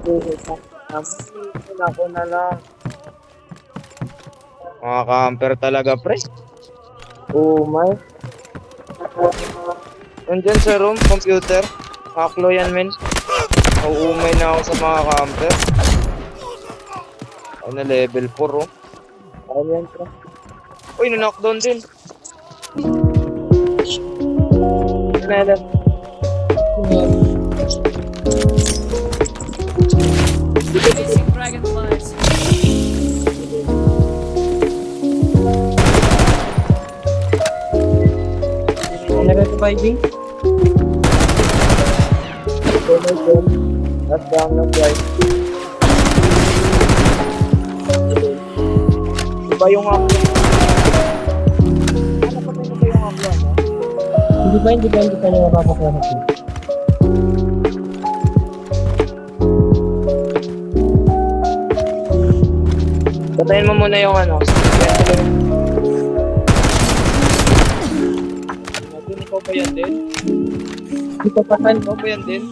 Ako na lang. Mga camper talaga, pre. Oh my. Nandyan sa room, computer. Maklo yan, men. Nauumay na ako sa mga camper. Ay na level 4, oh. Ay yan, pre. Uy, na-knockdown din. Meron. Chasing dragonflies. Reviving. That's down, no right. Iba yung ako. Ano pa tayo ba yung ako? Hindi pa niya mapapasarap. Patayin mo muna yung ano. Ikaw ba yan din? Ito pa kan. Ikaw ba yan din?